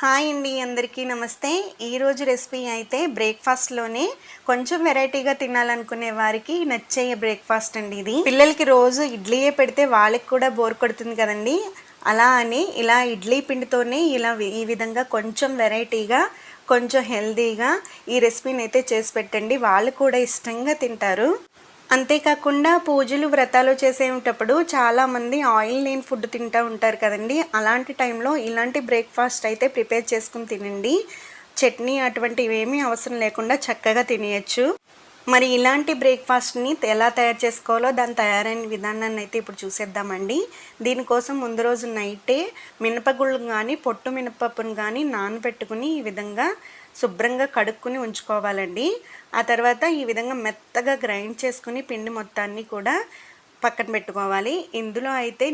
Hi అండి, అందరికీ నమస్తే. ఈరోజు రెసిపీ అయితే బ్రేక్ఫాస్ట్లోనే కొంచెం వెరైటీగా తినాలనుకునే వారికి నచ్చే బ్రేక్ఫాస్ట్ అండి ఇది. పిల్లలకి రోజు ఇడ్లీయే పెడితే వాళ్ళకి కూడా బోర్ కొడుతుంది కదండి. అలా అని ఇలా ఇడ్లీ పిండితోనే ఈ విధంగా కొంచెం వెరైటీగా, కొంచెం హెల్తీగా ఈ రెసిపీని అయితే చేసి పెట్టండి. వాళ్ళు కూడా ఇష్టంగా తింటారు. అంతేకాకుండా పూజలు వ్రతాలు చేసేటప్పుడు చాలామంది ఆయిల్ లేని ఫుడ్ తింటూ ఉంటారు కదండి. అలాంటి టైంలో ఇలాంటి బ్రేక్ఫాస్ట్ అయితే ప్రిపేర్ చేసుకుని తినండి. చట్నీ అటువంటివి ఏమీ అవసరం లేకుండా చక్కగా తినేయచ్చు. మరి ఇలాంటి బ్రేక్ఫాస్ట్ని ఎలా తయారు చేసుకోవాలో దాని తయారైన విధానాన్ని అయితే ఇప్పుడు చూసేద్దామండి. దీనికోసం ముందు రోజు నైటే మినపగుళ్ళు కానీ పొట్టు మినపప్పును కానీ నానబెట్టుకుని ఈ విధంగా శుభ్రంగా కడుక్కుని ఉంచుకోవాలండి. ఆ తర్వాత ఈ విధంగా మెత్తగా గ్రైండ్ చేసుకుని పిండి మొత్తాన్ని కూడా పక్కన పెట్టుకోవాలి. ఇందులో అయితే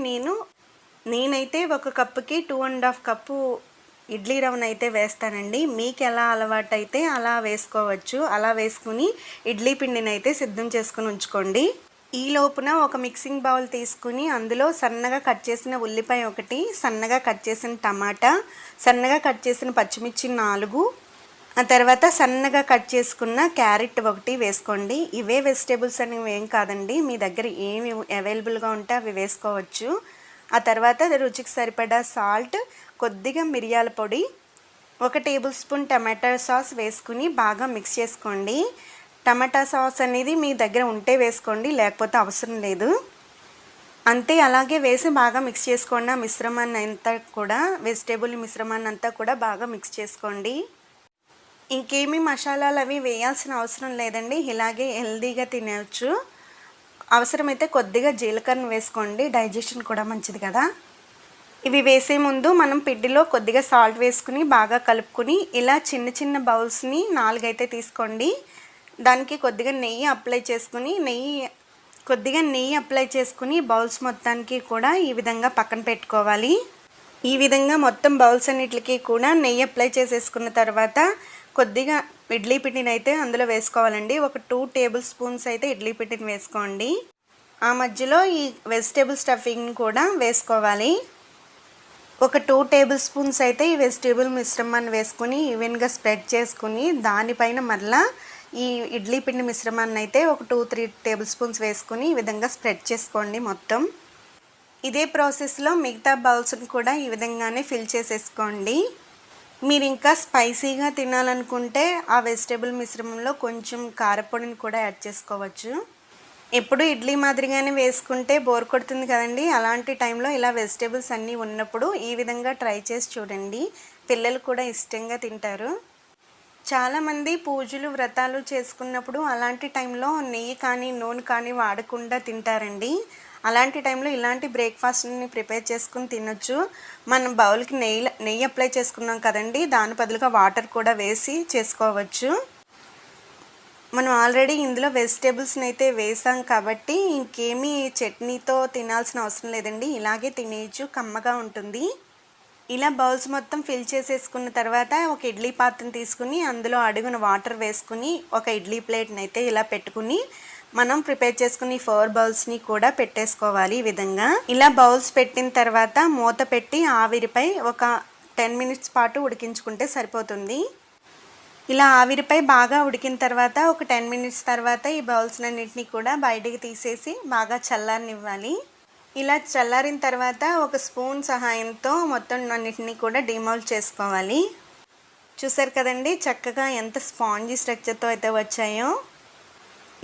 నేనైతే ఒక కప్పుకి 2.5 కప్పు ఇడ్లీ రవ్వను అయితే వేస్తానండి. మీకు ఎలా అలవాటు అయితే అలా వేసుకోవచ్చు. అలా వేసుకుని ఇడ్లీ పిండిని అయితే సిద్ధం చేసుకుని ఉంచుకోండి. ఈ లోపున ఒక మిక్సింగ్ బౌల్ తీసుకుని అందులో సన్నగా కట్ చేసిన ఉల్లిపాయ ఒకటి, సన్నగా కట్ చేసిన టమాటా, సన్నగా కట్ చేసిన పచ్చిమిర్చి 4, ఆ తర్వాత సన్నగా కట్ చేసుకున్న క్యారెట్ ఒకటి వేసుకోండి. ఇవే వెజిటేబుల్స్ అనేవి ఏం కాదండి, మీ దగ్గర ఏమి అవైలబుల్గా ఉంటే అవి వేసుకోవచ్చు. ఆ తర్వాత రుచికి సరిపడా సాల్ట్, కొద్దిగా మిరియాల పొడి, 1 టేబుల్ స్పూన్ టమాటా సాస్ వేసుకుని బాగా మిక్స్ చేసుకోండి. టమాటా సాస్ అనేది మీ దగ్గర ఉంటే వేసుకోండి, లేకపోతే అవసరం లేదు. అంతే, అలాగే వేసి బాగా మిక్స్ చేసుకోండి. ఆ మిశ్రమాన్ని అంతా కూడా, వెజిటేబుల్ మిశ్రమాన్ని అంతా కూడా బాగా మిక్స్ చేసుకోండి. ఇంకేమీ మసాలాలు అవి వేయాల్సిన అవసరం లేదండి. ఇలాగే హెల్తీగా తినవచ్చు. అవసరమైతే కొద్దిగా జీలకర్ర వేసుకోండి, డైజెషన్ కూడా మంచిది కదా. ఇవి వేసే ముందు మనం పిండిలో కొద్దిగా సాల్ట్ వేసుకుని బాగా కలుపుకుని ఇలా చిన్న చిన్న బౌల్స్ని 4 అయితే తీసుకోండి. దానికి కొద్దిగా నెయ్యి అప్లై చేసుకుని బౌల్స్ మొత్తానికి కూడా ఈ విధంగా పక్కన పెట్టుకోవాలి. ఈ విధంగా మొత్తం బౌల్స్ అన్నిటికీ కూడా నెయ్యి అప్లై చేసేసుకున్న తర్వాత కొద్దిగా ఇడ్లీ పిండిని అయితే అందులో వేసుకోవాలండి. ఒక 2 టేబుల్ స్పూన్స్ అయితే ఇడ్లీ పిండిని వేసుకోండి. ఆ మధ్యలో ఈ వెజిటేబుల్ స్టఫింగ్ని కూడా వేసుకోవాలి. ఒక 2 టేబుల్ స్పూన్స్ అయితే ఈ వెజిటేబుల్ మిశ్రమాన్ని వేసుకుని ఈవెన్గా స్ప్రెడ్ చేసుకుని దానిపైన మరలా ఈ ఇడ్లీ పిండి మిశ్రమాన్ని అయితే ఒక 2-3 టేబుల్ స్పూన్స్ వేసుకుని ఈ విధంగా స్ప్రెడ్ చేసుకోండి మొత్తం. ఇదే ప్రాసెస్లో మిగతా బౌల్స్ని కూడా ఈ విధంగానే ఫిల్ చేసేసుకోండి. మీరు ఇంకా స్పైసీగా తినాలనుకుంటే ఆ వెజిటేబుల్ మిశ్రమంలో కొంచెం కారపొడిని కూడా యాడ్ చేసుకోవచ్చు. ఎప్పుడు ఇడ్లీ మాదిరిగానే వేసుకుంటే బోర్ కొడుతుంది కదండి. అలాంటి టైంలో ఇలా వెజిటేబుల్స్ అన్నీ ఉన్నప్పుడు ఈ విధంగా ట్రై చేసి చూడండి. పిల్లలు కూడా ఇష్టంగా తింటారు. చాలామంది పూజలు వ్రతాలు చేసుకున్నప్పుడు అలాంటి టైంలో నెయ్యి కానీ నూనె కానీ వాడకుండా తింటారండి. అలాంటి టైంలో ఇలాంటి బ్రేక్ఫాస్ట్ని ప్రిపేర్ చేసుకుని తినొచ్చు. మనం బౌల్కి నెయ్యి అప్లై చేసుకున్నాం కదండి, దాని బదులుగా వాటర్ కూడా వేసి చేసుకోవచ్చు. మనం ఆల్రెడీ ఇందులో వెజిటేబుల్స్ని అయితే వేసాం కాబట్టి ఇంకేమీ చట్నీతో తినాల్సిన అవసరం లేదండి. ఇలాగే తినేయచ్చు, కమ్మగా ఉంటుంది. ఇలా బౌల్స్ మొత్తం ఫిల్ చేసేసుకున్న తర్వాత ఒక ఇడ్లీ పాత్రను తీసుకుని అందులో అడుగున వాటర్ వేసుకుని ఒక ఇడ్లీ ప్లేట్ని అయితే ఇలా పెట్టుకుని మనం ప్రిపేర్ చేసుకుని 4 బౌల్స్ని కూడా పెట్టేసుకోవాలి. ఈ విధంగా ఇలా బౌల్స్ పెట్టిన తర్వాత మూత పెట్టి ఆవిరిపై ఒక 10 మినిట్స్ పాటు ఉడికించుకుంటే సరిపోతుంది. ఇలా ఆవిరిపై బాగా ఉడికిన తర్వాత ఒక 10 మినిట్స్ తర్వాత ఈ బౌల్స్ అన్నింటినీ కూడా బయటికి తీసేసి బాగా చల్లారనివ్వాలి. ఇలా చల్లారిన తర్వాత ఒక స్పూన్ సహాయంతో మొత్తం అన్నింటినీ కూడా డిమౌల్డ్ చేసుకోవాలి. చూసారు కదండి, చక్కగా ఎంత స్పాంజీ స్ట్రక్చర్తో అయితే వచ్చాయో.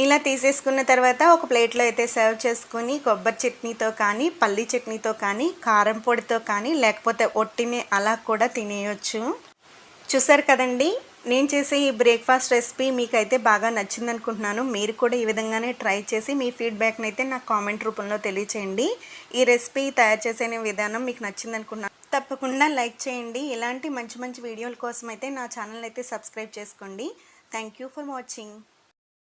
ఇలా తీసేసుకున్న తర్వాత ఒక ప్లేట్లో అయితే సర్వ్ చేసుకుని కొబ్బరి చట్నీతో కానీ, పల్లి చట్నీతో కానీ, కారం పొడితో కానీ, లేకపోతే ఒట్టినే అలా కూడా తినేయచ్చు. చూసారు కదండి, నేను చేసే ఈ బ్రేక్ఫాస్ట్ రెసిపీ మీకైతే బాగా నచ్చింది అనుకుంటున్నాను. మీరు కూడా ఈ విధంగానే ట్రై చేసి మీ ఫీడ్బ్యాక్ని అయితే నాకు కామెంట్ రూపంలో తెలియచేయండి. ఈ రెసిపీ తయారు చేసే విధానం మీకు నచ్చింది అనుకుంటున్నాను. తప్పకుండా లైక్ చేయండి. ఇలాంటి మంచి మంచి వీడియోల కోసం అయితే నా ఛానల్ అయితే సబ్స్క్రైబ్ చేసుకోండి. Thank you for watching.